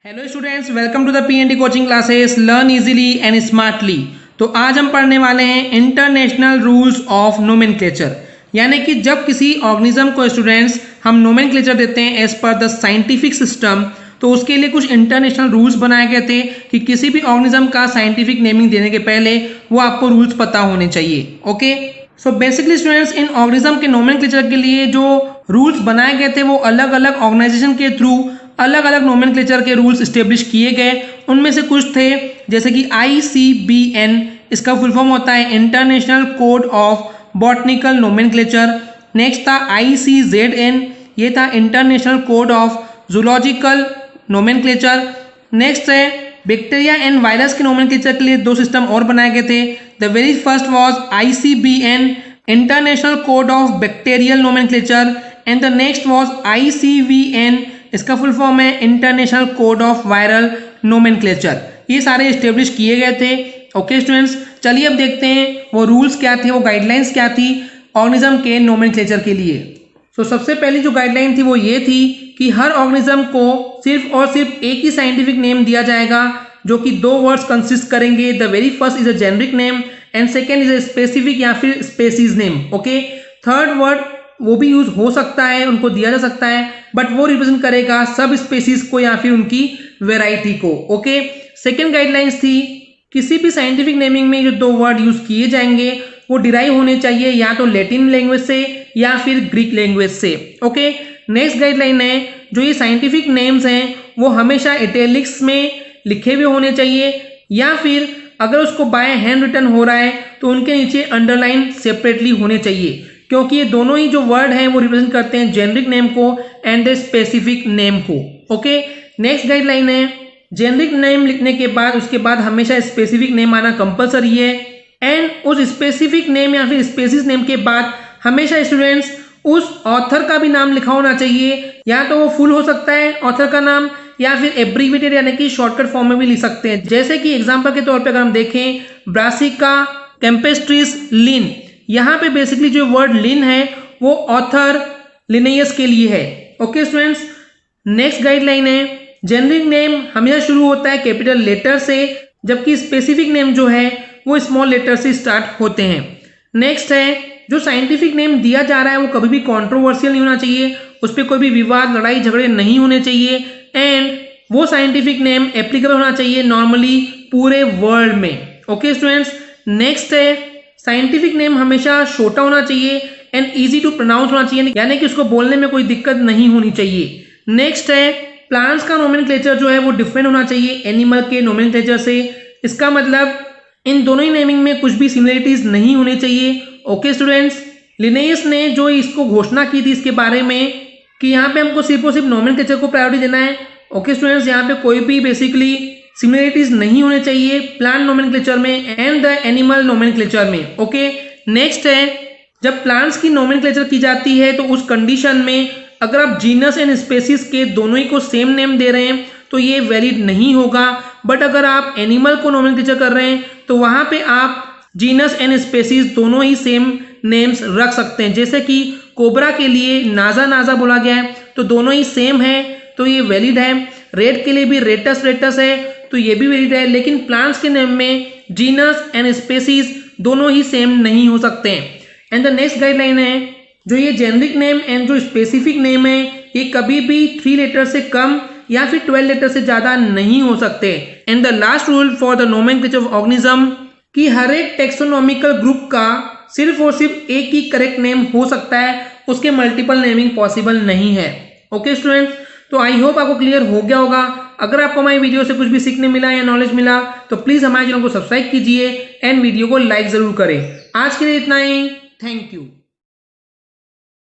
Hello students, welcome to the PND coaching classes learn easily and smartly. तो आज हम पढ़ने वाले हैं इंटरनेशनल रूल्स ऑफ नोमेनक्लेचर, यानी कि जब किसी ऑर्गेनिज्म को स्टूडेंट्स हम नोमेनक्लेचर देते हैं as per the scientific system, तो उसके लिए कुछ इंटरनेशनल रूल्स बनाए गए थे कि किसी भी ऑर्गेनिज्म का साइंटिफिक नेमिंग देने के पहले वो आपको रूल्स पता होने चाहिए। ओके, सो बेसिकली स्टूडेंट्स, इन ऑर्गेनिज्म के नोमेनक्लेचर के लिए जो रूल्स बनाए गए थे वो अलग अलग ऑर्गेनाइजेशन के थ्रू अलग अलग नोमेनक्लेचर के रूल्स स्टेब्लिश किए गए। उनमें से कुछ थे जैसे कि ICBN, इसका फुल फॉर्म होता है international code of botanical nomenclature. Next था ICZN, ये था international code of zoological nomenclature. Next है बैक्टीरिया एंड वायरस के नोमेनक्लेचर के लिए दो सिस्टम और बनाए गए थे। The very first was ICBN, international code of bacterial nomenclature, and the next was ICVN, इसका फुल फॉर्म है international code of viral nomenclature. ये सारे स्टेब्लिश किए गए थे। ओके स्टूडेंट्स, चलिए अब देखते हैं वो रूल्स क्या थे, वो गाइडलाइंस क्या थी ऑर्गेनिज्म के नोमेनक्लेचर के लिए। तो सबसे पहली जो गाइडलाइन थी वो ये थी कि हर ऑर्गेनिज्म को सिर्फ और सिर्फ एक ही साइंटिफिक नेम दिया जाएगा जो कि दो वर्ड्स कंसिस्ट करेंगे। The very first is a generic name and second is a specific या फिर species name. Okay, third word वो भी यूज हो सकता है, उनको दिया जा सकता है, बट वो रिप्रेजेंट करेगा सब स्पेसीज को या फिर उनकी वेराइटी को। ओके, सेकेंड गाइडलाइंस थी किसी भी साइंटिफिक नेमिंग में जो दो वर्ड यूज किए जाएंगे वो डिराइव होने चाहिए या तो लैटिन लैंग्वेज से या फिर ग्रीक लैंग्वेज से। ओके, नेक्स्ट गाइडलाइन है जो ये साइंटिफिक नेम्स हैं वो हमेशा इटैलिक्स में लिखे हुए होने चाहिए, या फिर अगर उसको बाय हैंड रिटन हो रहा है तो उनके नीचे अंडरलाइन सेपरेटली होने चाहिए, क्योंकि ये दोनों ही जो वर्ड हैं वो रिप्रेजेंट करते हैं जेनरिक नेम को एंड द स्पेसिफिक नेम को। ओके, नेक्स्ट गाइडलाइन है जेनरिक नेम लिखने के बाद उसके बाद हमेशा स्पेसिफिक नेम आना कंपलसरी है, एंड उस स्पेसिफिक नेम या फिर स्पेसिस नेम के बाद हमेशा स्टूडेंट्स उस ऑथर का भी नाम लिखा होना चाहिए, या तो वो फुल हो सकता है ऑथर का नाम या फिर एब्रीविएटेड यानी कि शॉर्टकट फॉर्म में भी लिख सकते हैं। जैसे कि एग्जांपल के तौर पे अगर हम देखें ब्रासिका कैम्पेस्ट्रिस लिन, यहाँ पे बेसिकली जो वर्ड लिन है वो ऑथर लिनेयस के लिए है। ओके स्टूडेंट्स, नेक्स्ट गाइडलाइन है जेनरिक नेम हमेशा शुरू होता है कैपिटल लेटर से, जबकि स्पेसिफिक नेम जो है वो स्मॉल लेटर से स्टार्ट होते हैं। नेक्स्ट है जो साइंटिफिक नेम दिया जा रहा है वो कभी भी कंट्रोवर्शियल नहीं होना चाहिए, उस पर कोई भी विवाद लड़ाई झगड़े नहीं होने चाहिए, एंड वो साइंटिफिक नेम एप्लीकेबल होना चाहिए नॉर्मली पूरे वर्ल्ड में। ओके स्टूडेंट्स, नेक्स्ट है साइंटिफिक नेम हमेशा छोटा होना चाहिए एंड इजी टू प्रोनाउंस होना चाहिए, यानी कि उसको बोलने में कोई दिक्कत नहीं होनी चाहिए। नेक्स्ट है प्लांट्स का नोमेनक्लेचर जो है वो डिफरेंट होना चाहिए एनिमल के नोमेनक्लेचर से, इसका मतलब इन दोनों ही नेमिंग में कुछ भी सिमिलरिटीज नहीं होने चाहिए। ओके स्टूडेंट्स, लिनेयस ने जो इसको घोषणा की थी इसके बारे में कि यहाँ पे हमको सिर्फ और सिर्फ नोमेनक्लेचर को प्रायोरिटी देना है। ओके स्टूडेंट्स, यहाँ पे कोई भी बेसिकली सिमिलरिटीज नहीं होने चाहिए प्लांट नोमेनक्लेचर में एंड द एनिमल नोमेनक्लेचर में। ओके, नेक्स्ट है जब प्लांट्स की नोमेनक्लेचर की जाती है तो उस कंडीशन में अगर आप जीनस एंड स्पेसीज के दोनों ही को सेम नेम दे रहे हैं तो ये वैलिड नहीं होगा, बट अगर आप एनिमल को नोमेनक्लेचर कर रहे हैं तो वहां पे आप जीनस एंड स्पेसीज दोनों ही सेम नेम्स रख सकते हैं। जैसे कि कोबरा के लिए नाजा नाजा बोला गया है तो दोनों ही सेम है तो ये वैलिड है। रेड के लिए भी रेटस रेटस है तो ये भी वैलिड है, लेकिन प्लांट्स के नेम में जीनस एंड स्पेसीज दोनों ही सेम नहीं हो सकते हैं। एंड द नेक्स्ट गाइडलाइन है जो ये जेनरिक नेम एंड जो स्पेसिफिक नेम है ये कभी भी 3 लेटर से कम या फिर 12 लेटर से ज्यादा नहीं हो सकते। And the last rule for the nomenclature of organism कि हर एक टेक्सोनॉमिकल ग्रुप का सिर्फ और सिर्फ एक ही करेक्ट नेम हो सकता है, उसके मल्टीपल नेमिंग पॉसिबल नहीं है। ओके स्टूडेंट्स, तो आई होप आपको क्लियर हो गया होगा। अगर आपको हमारी वीडियो से कुछ भी सीखने मिला या नॉलेज मिला तो प्लीज हमारे चैनल को सब्सक्राइब कीजिए एंड वीडियो को लाइक जरूर करें। आज के लिए इतना ही, थैंक यू।